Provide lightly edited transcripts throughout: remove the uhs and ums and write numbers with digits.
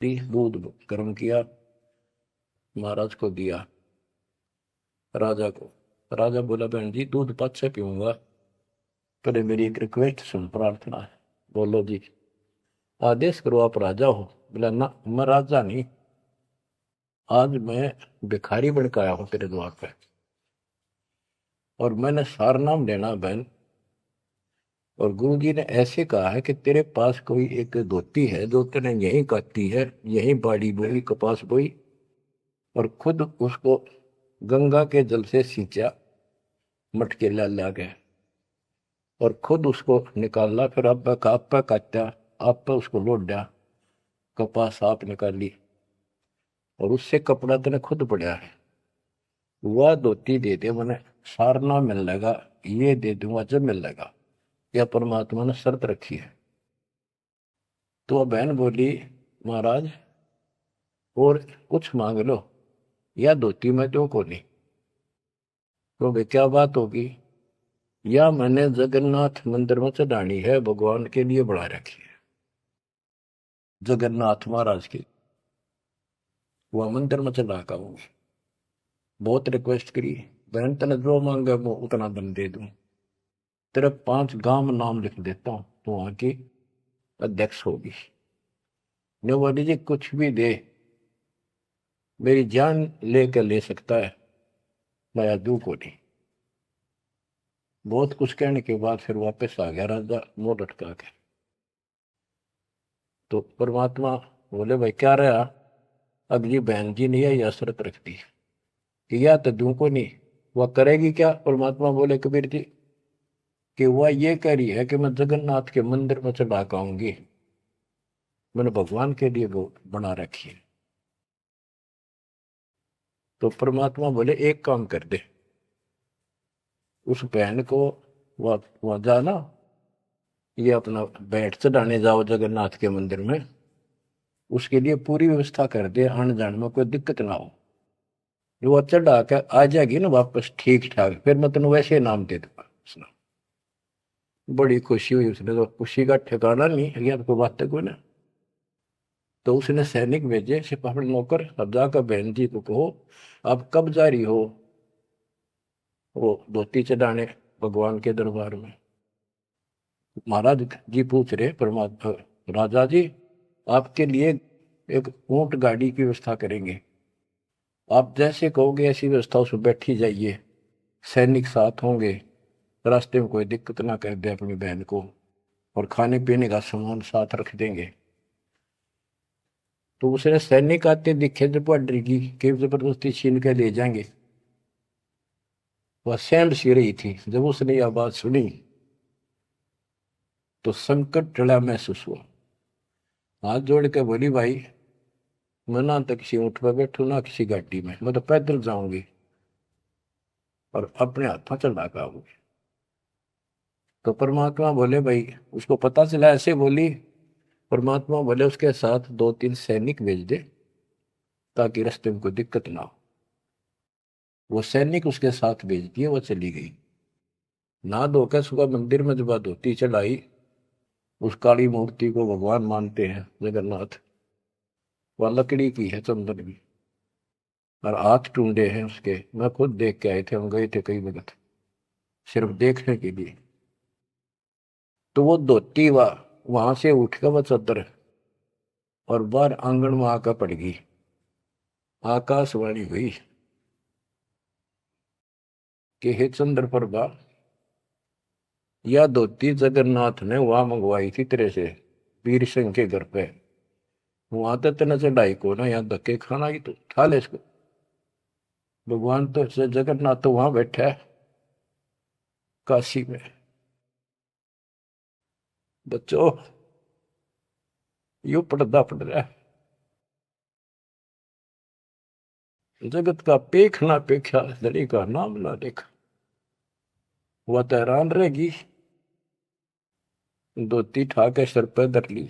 दूध गर्म किया, महाराज को दिया, राजा को। राजा बोला, बहन जी दूध पद से पीऊंगा, पहले मेरी एक रिक्वेस्ट सुन, प्रार्थना है। बोलो जी। आदेश करो, आप राजा हो। बोला, ना मैं राजा नहीं, आज मैं भिखारी बन के आया हूं तेरे द्वार पे, और मैंने सार नाम लेना बहन। और गुरु जी ने ऐसे कहा है कि तेरे पास कोई एक धोती है जो तेने यहीं काटी है, यहीं बाड़ी बोई, कपास बोई, और खुद उसको गंगा के जल से सींचा, मटके ला ला के, और खुद उसको निकाला, फिर आप पे काटा, आप पे उसको लोट दिया, कपास आप निकाली, और उससे कपड़ा तेने खुद पड़ा है। वह धोती दे दे, मैंने सारना मिल लेगा, ये दे दूंगा जब मिल लेगा। यह परमात्मा ने शर्त रखी है। तो वह बहन बोली, महाराज और कुछ मांग लो, या धोती में तो को नहीं। तो वे क्या बात होगी? या मैंने जगन्नाथ मंदिर में चढ़ानी है, भगवान के लिए बना रखी है, जगन्नाथ महाराज की, वह मंदिर में चढ़ा का हूँ। बहुत रिक्वेस्ट करी, बहन तेने जो मांगे वो उतना दम दे दूं, तेरे 5 गांव नाम लिख देता हूं, तो वहां की अध्यक्ष होगी। ने बोली, जी कुछ भी दे, मेरी जान लेकर ले सकता है, मैं दू को नहीं। बहुत कुछ कहने के बाद फिर वापस आ गया राजा, मुंह लटका के। तो परमात्मा बोले, भाई क्या रहा? अगली बहन जी ने यह शर्त रख दी कि या तो दू को नहीं, वह करेगी क्या? परमात्मा बोले कबीर जी कि वह ये कह रही है कि मैं जगन्नाथ के मंदिर में चढ़ा के आऊंगी, मैंने भगवान के लिए वो बना रखी है। तो परमात्मा बोले, एक काम कर दे, उस बहन को वहां जाना, ये अपना बैठ चढ़ाने जाओ जगन्नाथ के मंदिर में, उसके लिए पूरी व्यवस्था कर दे, आने जाने में कोई दिक्कत ना हो। जो वो चढ़ा के आ जाएगी ना वापस ठीक ठाक, फिर मैं तेन वैसे नाम दे दूंगा। बड़ी खुशी हुई उसने, तो खुशी का ठिकाना नहीं है, तो बात तक ना। तो उसने सैनिक भेजे, सिपाही नौकर, अब जाकर बहन जी को कहो, आप कब जा रही हो वो धोती चढ़ाने भगवान के दरबार में? महाराज जी पूछ रहे, परमात्मा राजा जी आपके लिए एक ऊंट गाड़ी की व्यवस्था करेंगे, आप जैसे कहोगे ऐसी व्यवस्था उसमें बैठी जाइए, सैनिक साथ होंगे, रास्ते में कोई दिक्कत ना कर दे अपनी बहन को, और खाने पीने का सामान साथ रख देंगे। तो उसने सैनिक आते दिखे जब वह डरगी कि जबरदस्ती छीन के ले जाएंगे। वह सहम सी रही थी, जब उसने यह बात सुनी तो संकट टला महसूस हुआ। हाथ जोड़ के बोली, भाई मैं ना तो किसी ऊँट पर बैठू ना किसी गाड़ी में, मैं तो पैदल जाऊंगी और अपने हाथों चढ़ा के आऊंगी। तो परमात्मा बोले, भाई उसको पता चला ऐसे बोली, परमात्मा बोले उसके साथ 2-3 सैनिक भेज दे ताकि रास्ते में कोई दिक्कत ना हो। वो सैनिक उसके साथ भेज दिए, वो चली गई। ना धोकर सुबह मंदिर में जब धोती चढ़ाई, उस काली मूर्ति को भगवान मानते हैं जगन्नाथ, वह लकड़ी की है, चंदन की, और हाथ टूंडे हैं उसके। मैं खुद देख के आए थे, हम गए थे कई वक्त सिर्फ देखने के लिए। तो वो धोती वहां से उठ कर वह चद्दर और बाहर आंगन में आकर पड़ गई। आकाशवाणी हुई कि हे चंद्र प्रभा, यह धोती जगन्नाथ ने वहां मंगवाई थी तेरे से, वीर सिंह के घर पे। वहां तो तेना चढ़ाई को ना, यहाँ धक्के खाना ही, तो उठा ले इसको। भगवान तो जगन्नाथ तो वहां बैठा है काशी में। बच्चों यू पर्दा पड़ रहा है, जगत का पेख ना पेखा, धड़ी का नाम ना देखा। वह तो हैरान रहेगी, धोती ठा के सर पर धर ली,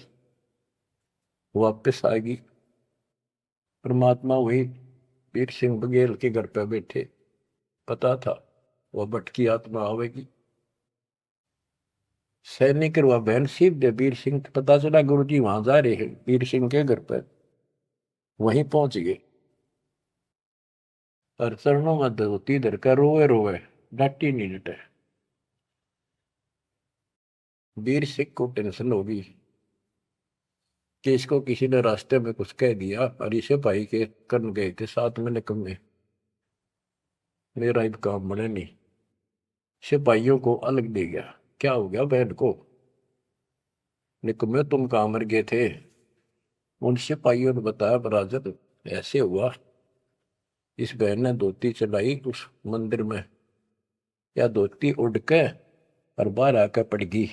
वापिस आएगी। परमात्मा वही वीर सिंह बघेल के घर पे बैठे, पता था वह भटकी आत्मा आवेगी। सैनिक वह बहन सीप दे वीर सिंह, पता चला गुरु जी वहां जा रहे हैं वीर सिंह के घर पर। वहीं पहुंच गए और चरणों में धोती धर कर रोए रोए, डटी नहीं डटे। वीर सिख को टेंशन होगी कि इसको किसी ने रास्ते में कुछ कह दिया, और इसे भाई के कर्ण गए थे साथ में निकम्मे, मेरा अब काम बने नहीं। सिपाहियों को अलग दे गया, क्या हो गया बहन को, निकम्मे तुम कहाँ मर गए थे। उन सिपाहियों ने बताया बराजत ऐसे हुआ, इस बहन ने धोती चलाई उस मंदिर में, या धोती उड़ के और बाहर आकर पड़ गई।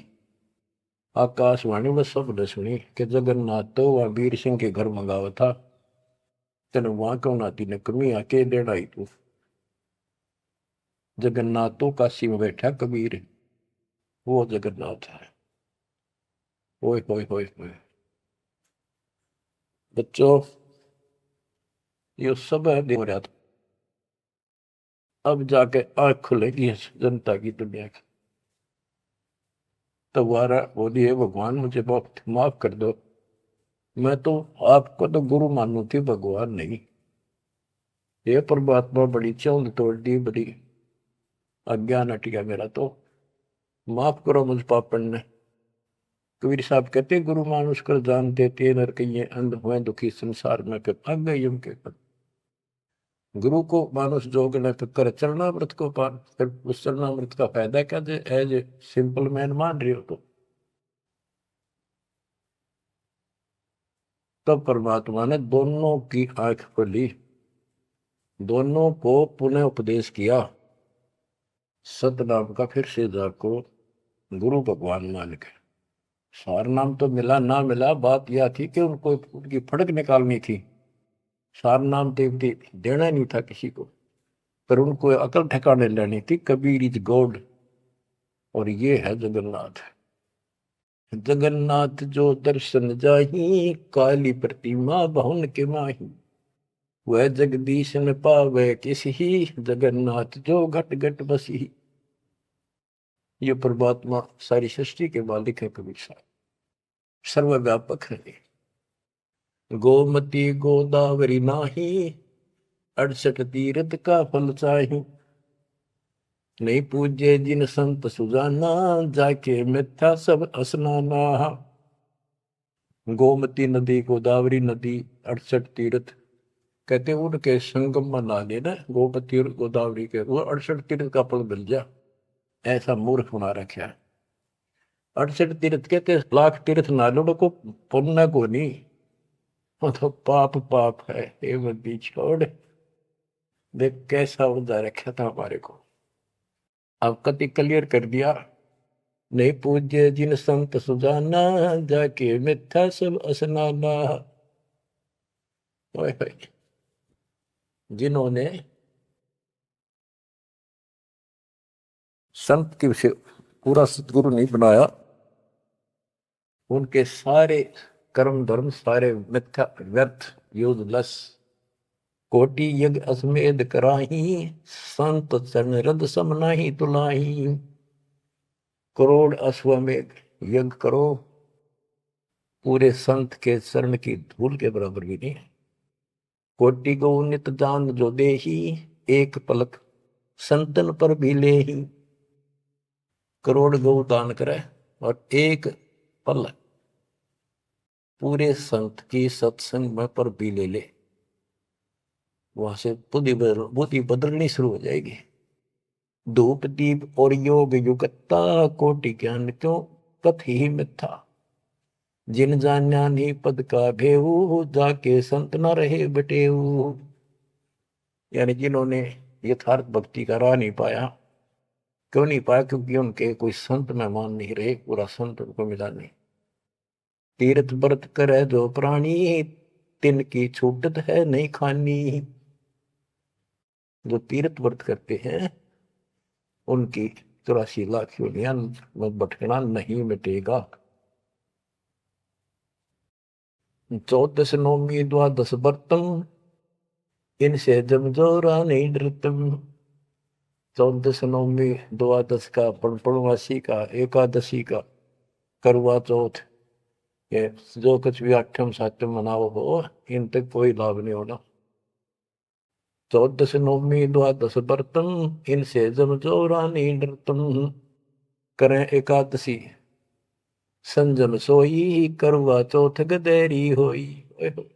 आकाशवाणी में सबने सुनी कि जगन्नाथ तो वह वीर सिंह के घर मंगावा था, तेने वहां क्यों नाती ने कमी आके देना आई तू। जगन्नाथ तो काशी में बैठा कबीर, वो जगन्नाथ है। ओए होए होए होए बच्चों, ये सब है हो रहा था। अब जाके आंख खुलेगी जनता की, दुनिया की। तुम्हारा बोलिए भगवान मुझे बहुत माफ कर दो, मैं तो आपको तो गुरु मानू थी, भगवान नहीं। ये परमात्मा बड़ी चौंध तोड़ दी, बड़ी अज्ञान हट गया मेरा, तो माफ करो मुझ पापन ने। कबीर साहब कहते गुरु मानुष कर जान देते नर कहिए अंध हुए दुखी संसार में, फिर भाग गई उनके पर। गुरु को मानुष जोग न कर चरणामृत को पान, फिर उस चरणामृत का फायदा क्या दे, एज ए सिंपल मैन मान रहे हो तो। तब परमात्मा ने दोनों की आंख खोली, दोनों को पुनः उपदेश किया, सतनाम का फिर से जाको गुरु भगवान मान के। सार नाम तो मिला ना मिला, बात यह थी कि उनको उनकी फड़क निकालनी थी। सार नाम देवती देना नहीं था किसी को, पर उनको अकल ठिकाने लेनी थी। कबीर इज गॉड, और ये है जगन्नाथ। जगन्नाथ जो दर्शन जाही, काली प्रतिमा बहुन के माही, वह जगदीश न पावे किसी, जगन्नाथ जो घट घट बसी। ये परमात्मा सारी सृष्टि के मालिक है कबीर साहब, सर्वव्यापक है। गोमती गोदावरी नाही, 68 तीर्थ का फल चाही, नहीं पूजे जिन संत सुजाना, जाके मिथ्या सब स्नाना। गोमती नदी, गोदावरी नदी, 68 तीर्थ, कहते हैं उनके संगम में नहा लेना, गोमती और गोदावरी के, वो 68 तीर्थ का फल मिल जा। ऐसा मूर्ख बना रखा है। 68 तीर्थ कहते लाख तीर्थ ना लो को पुण्य को नहीं, वो तो पाप पाप है। ये बंदी छोड़, देख कैसा उदा रखा था हमारे को। अब कति क्लियर कर दिया, नहीं पूज्य जिन संत सुजाना, जाके मिथ्या सब स्नाना। ओए होए, जिन्होंने संत की से पूरा सतगुरु नहीं बनाया, उनके सारे कर्म धर्म सारे मिथ्या व्यर्थ यूजलेस। कोटि यज्ञ अश्वमेध कराही, संत चरण रद सम नाही तुलाही। करोड़ अश्वमेध यज्ञ करो, पूरे संत के चरण की धूल के बराबर भी नहीं। कोटि गौ नित दान जो देही, एक पलक संतन पर भी लेही। करोड़ गौ दान करे और एक पल पूरे संत की सत्संग में पर भी ले ले, वहां से बुद्धि बदलनी शुरू हो जाएगी। धूप दीप और योग युगता, कोटि ज्ञान क्यों कथ ही मिथ्या। जिन जान्या नहीं पद का भेऊ, जाके संत न रहे बटेऊ। यानी जिन्होंने यथार्थ भक्ति का राह नहीं पाया, क्यों नहीं पाया, क्योंकि उनके कोई संत मेहमान नहीं रहे, पूरा संत उनको मिला नहीं। तीर्थ व्रत करे जो प्राणी, तिनकी छूटत है नहीं खानी। जो तीर्थ व्रत करते हैं उनकी 84 लाख योनियां में भटकना नहीं मिटेगा। 14 नौमी द्वादश व्रतम, इनसे जमजोरा नहीं डरतम। 14 नौमी द्वादश का, पूर्णमासी का, एकादशी का, करवा चौथ, ये जो कुछ भी आठम सातम मनाओ हो, इन तक कोई लाभ नहीं होना। 14 नवमी द्वादश बर्तन, इनसे जम जो रानी नर्तन। करें एकादशी संजम सोई, करवा चौथ गदेरी होई। ओए होए।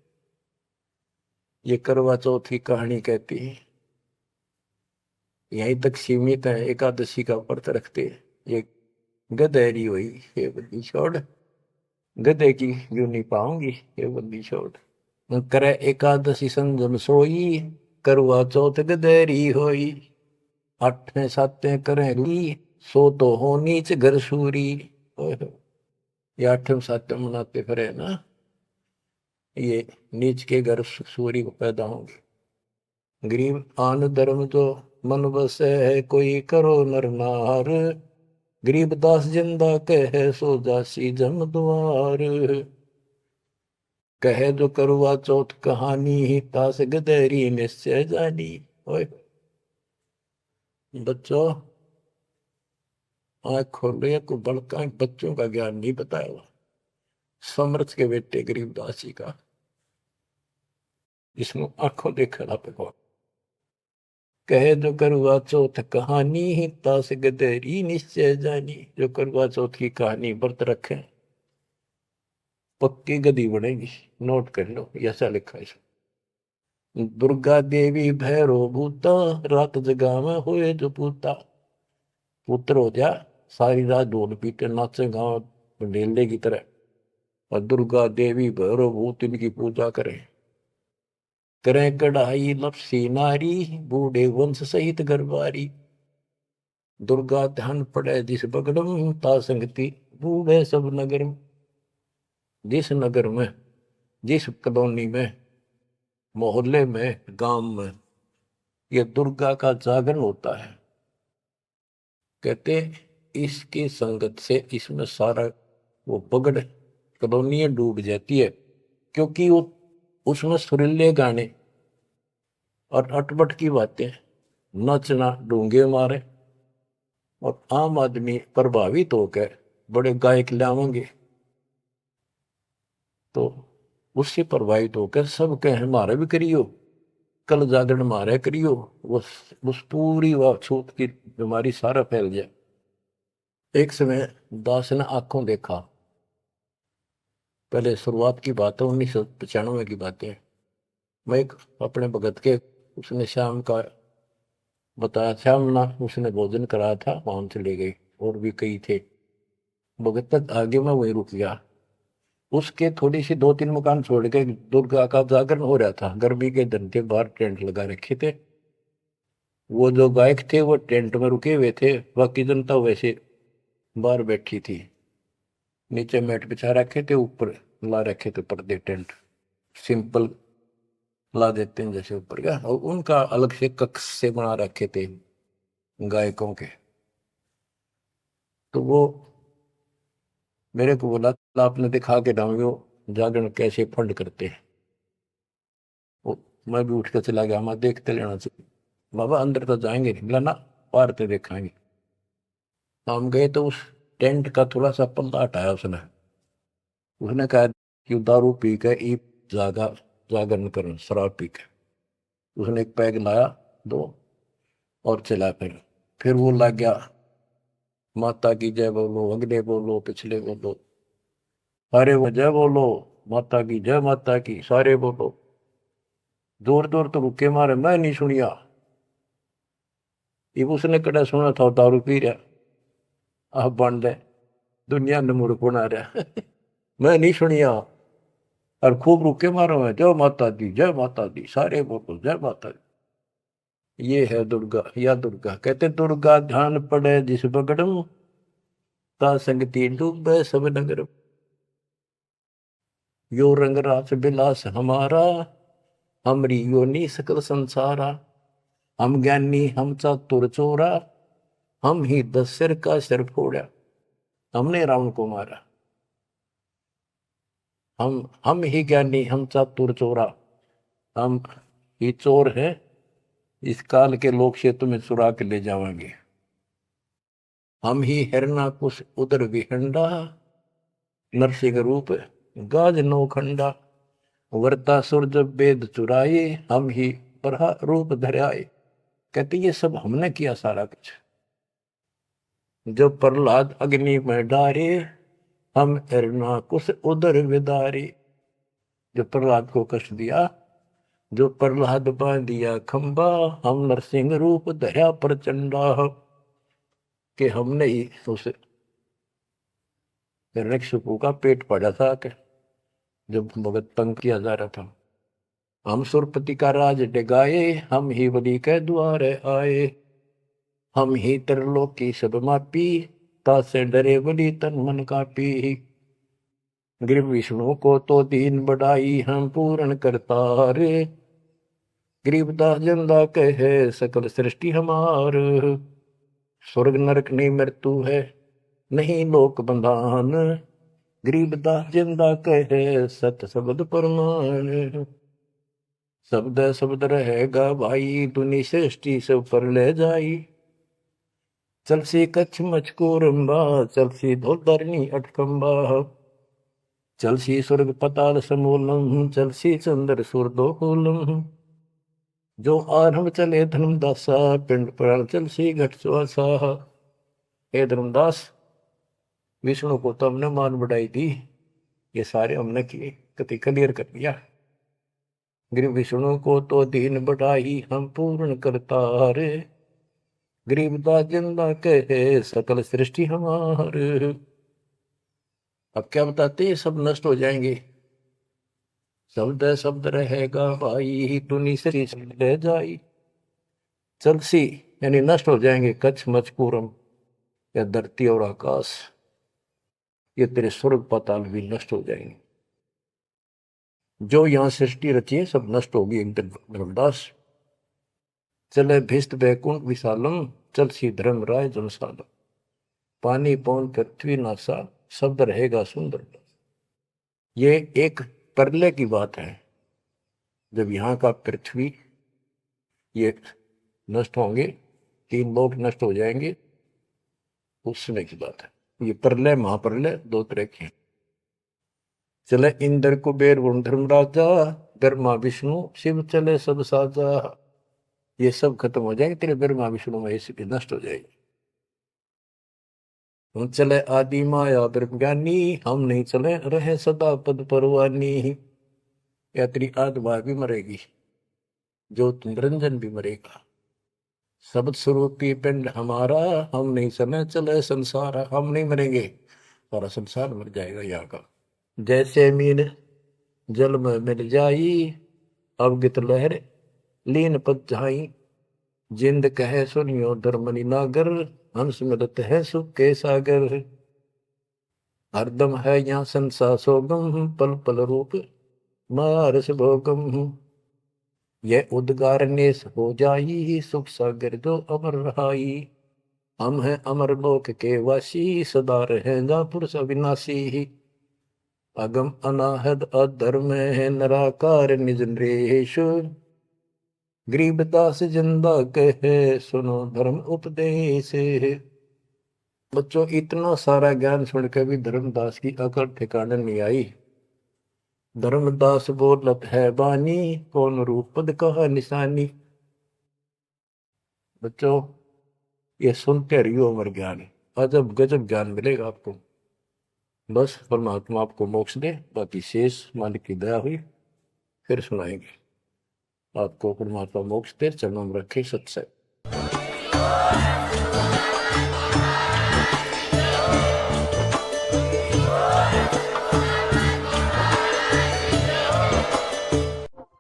ये करवा चौथ की कहानी कहती है, यहीं तक सीमित है, एकादशी का व्रत रखते हैं। ये गदेरी हुई, ये बंदी छोड़, गधे की यूं नहीं पाऊंगी, ये बंदी छोड़। करे एकादशी संजम सोई, करवा चौथ गदेरी होई। आठवें सातें करें ली, सो तो हो नीच घर सूरी। ओए होए। ये आठवें सातवें मनाते फिरे ना, ये नीच के घर सूरी को पैदा होंगे। गरीब आन धर्म तो मन बसे है, कोई करो नर नार। गरीब दास जिंदा कहे, सो जासी जम द्वार। कहे जो करवा चौथ कहानी, तास गदेरी निश्चय जानी। ओए बच्चों, आँख खोलो, को बड़का बच्चों का ज्ञान नहीं बताया हुआ। समर्थ के बेटे गरीब दास जी का, जिसमें आंखों देखा आप को। कहे जो करवा चौथ कहानी, तास गदेरी निश्चय जानी। जो करवा चौथ की कहानी व्रत रखे, पक्की गदी बनेगी। नोट कर लो, ऐसा लिखा है। दुर्गा देवी भैरो भूता, रात जगावे हुए जो पूता। पुत्र हो जा, सारी रात ढोल पीटे नाचे गाँव ढेले की तरह, और दुर्गा देवी भैरो भूत इनकी पूजा करें। करें कढ़ाई लपसी नारी, बूढ़े वंश सहित गरबारी। दुर्गा ध्यान पड़े जिस बगड़म, ता संगति बूढ़े सब नगर में। जिस नगर में, जिस कॉलोनी में, मोहल्ले में, गांव में ये दुर्गा का जागरण होता है, कहते इसकी संगत से इसमें सारा वो पगड़ कॉलोनी डूब जाती है। क्योंकि वो उसमें सुरीले गाने और अटपट की बातें, नचना, डूंगे मारे, और आम आदमी प्रभावित होकर बड़े गायक लावेंगे, तो उससे प्रभावित होकर सब कहे हमारे भी करियो, कल जागरण मारे करियो। उस पूरी व छूत की बीमारी सारा फैल जाए। एक समय दास ने आंखों देखा, पहले शुरुआत की बात है, 1995 की बातें हैं। मैं एक अपने भगत के, उसने शाम का बताया, शाम ना उसने भोजन कराया था, वहां चले गई, और भी कई थे। भगत तक आगे मैं वहीं रुक गया। उसके थोड़ी सी 2-3 मकान छोड़ के दुर्गा का जागरण हो रहा था। गर्मी के दिन थे, बाहर टेंट लगा रखे थे। वो जो गायक थे वो टेंट में रुके हुए थे, बाकी जनता वैसे बाहर बैठी थी। नीचे मैट बिछा रखे थे, ऊपर ला रखे थे पर्दे, टेंट सिंपल ला देते हैं जैसे ऊपर का, और उनका अलग से कक्ष से बना रखे थे गायकों के। तो वो मेरे को बोला, आपने दिखा के डाउंगे जागरण कैसे फंड करते हैं। वो मैं भी उठ के चला गया, मैं देखते लेना चाहिए। बाबा अंदर तो जाएंगे नहीं, बोला ना, बाहर तो देखेंगे। हम गए तो उस टेंट का थोड़ा सा पल्ला हटाया उसने। उसने कहा कि दारू पी के ई जागा जागरण कर, शराब पी के। उसने एक पैग लाया, दो, और चला। फिर वो लग गया, माता की जय बोलो, अगले बोलो, पिछले बोलो, सारे वो जय बोलो, माता की जय, माता की, सारे बोलो। दूर दूर तो रुके मारे, मैं नहीं सुनिया। ये उसने कड़ा सुना था, दारू पी रहा, आप बन दे, दुनिया ने मुड़ बना रहा। मैं नहीं सुनिया, और खूब रुके मारो है, जय माता दी, जय माता दी, सारे बोलो जय माता दी। ये है दुर्गा, या दुर्गा। कहते दुर्गा ध्यान पड़े जिस बगड़म, ता संगति डूबे सब नगर। यो रंग रास बिलास हमारा, हमरी योनि सकल संसारा। हम ज्ञानी हम चातुर चोरा, हम ही 10 सिर का सिर फोड़ा। हमने रावण को मारा, हम ही ज्ञानी हम चातुर चोरा, हम ही चोर है, इस काल के लोग से तुम्हें चुरा के ले जाएंगे। हम ही हिरणाकुश उदर विहंडा, नरसिंह रूप गाज नौखंडा, वर्ता सुर जब वेद चुराए, हम ही बरहा रूप धराए। कहते ये सब हमने किया सारा कुछ। जो प्रहलाद अग्नि में डारे, हम हिरणा कुश उदर विदारे। जो प्रहलाद को कष्ट दिया, जो प्रहलाद बांध दिया खंबा, हम नरसिंह रूप धरा प्रचंडा। कि हमने ही उस हिरण्यकशिपु का पेट फाड़ा था कि जब भगत तंग किया जा रहा था। हम सुरपति का राज डिगाए, हम ही बलि के द्वारे आए। हम ही त्रिलोक की सब मापी, तासे डरे बलि तन मन कापी। गिर विष्णु को तो दीन बढ़ाई, हम पूर्ण करतार। गरीबदास जंदा कहे सकल सृष्टि हमार। स्वर्ग नरक नहीं मृत्यु है, नहीं लोक बंधान। गरीबदास जिंदा कहे सत शब्द प्रमाण। शब्द शब्द रहेगा भाई, दुनि सृष्टि सब पर ले जाई। चलसी कच्छ मचकोरम्बा, चलसी धोधरनी अटकम्बा। चलसी स्वर्ग पताल समूलम, चलसी चंद्र सुरदोलम। जो आरंभ चले धर्मदासा, पिंड पुराण चलसी घट सुहासा। हे धर्मदास, विष्णु को तो हमने मान बढ़ाई दी, ये सारे हमने किए, कति क्लियर कर दिया। गिर विष्णु को तो दीन बढ़ाई, हम पूर्ण करतार। गरीबदास जिंदा कहे सकल सृष्टि हमार। अब क्या बताते हैं, सब नष्ट हो जाएंगे। शब्द शब्द रहेगा भाई, दुनि से ले जाई। चलसी यानी नष्ट हो जाएंगे, कच्छ मचकूरम या धरती और आकाश, ये तेरे स्वर्ग पाताल भी नष्ट हो जाएंगे। जो यहां सृष्टि रची है सब नष्ट होगी एक दिन। धर्मदास चले भिस्त बैकुंठ विशालम, चल सी धर्म राय जनसालम। पानी पौन पृथ्वी नासा, शब्द रहेगा सुंदर। ये एक प्रलय की बात है, जब यहाँ का पृथ्वी ये नष्ट होंगे, तीन लोग नष्ट हो जाएंगे, उस समय की बात है। ये प्रलय महाप्रलय दो तरह के। चले इंद्र कुबेर वरुण धर्मराजा, ब्रह्मा विष्णु शिव चले सब साजा। ये सब खत्म हो जाएंगे, तेरे ब्रह्मा विष्णु महेश भी नष्ट हो जाएंगे। हम चले आदि माया ब्रह्म ज्ञानी, हम नहीं चले रहे सदा पद परवानी। या तेरी आत्मा भी मरेगी, जो निरंजन भी मरेगा। शब्द स्वरूपी पिंड हमारा, हम नहीं समय चले संसार। हम नहीं मरेंगे, सारा संसार मर जाएगा यहाँ का। जैसे मीन जल में मिल जाई, अवगित लहर लीन पद जाई। जिंद कहे सुनियो धर्मनि नागर, हंस मिलत है सुख के सागर। हरदम है यहाँ संसा सोगम, पल पल रूप माया रस भोगम। यह उद्गार नेस हो जाई, सुख सागर जो अमर रहाई। हम हैं अमर लोक के वासी, सदा रहेगा पुरुष अविनाशी। अगम अनाहद अधर्म है, निराकार निज नरेश। गरीबदास जिंदा कहे सुनो धर्म उपदेश। बच्चों, इतना सारा ज्ञान सुन के भी धर्मदास की अकड़ ठिकाने नहीं आई। धर्मदास बोलत है बानी, कौन रूप पद कहा निशानी। बच्चों, ये सुनते रहियो अमर ज्ञान, अजब गजब ज्ञान मिलेगा आपको। बस परमात्मा आपको मोक्ष दे, बाकी शेष मालिक की दया हुई फिर सुनाएंगे। आपको परमात्मा मोक्ष दे, चरणों में रखे सत्संग।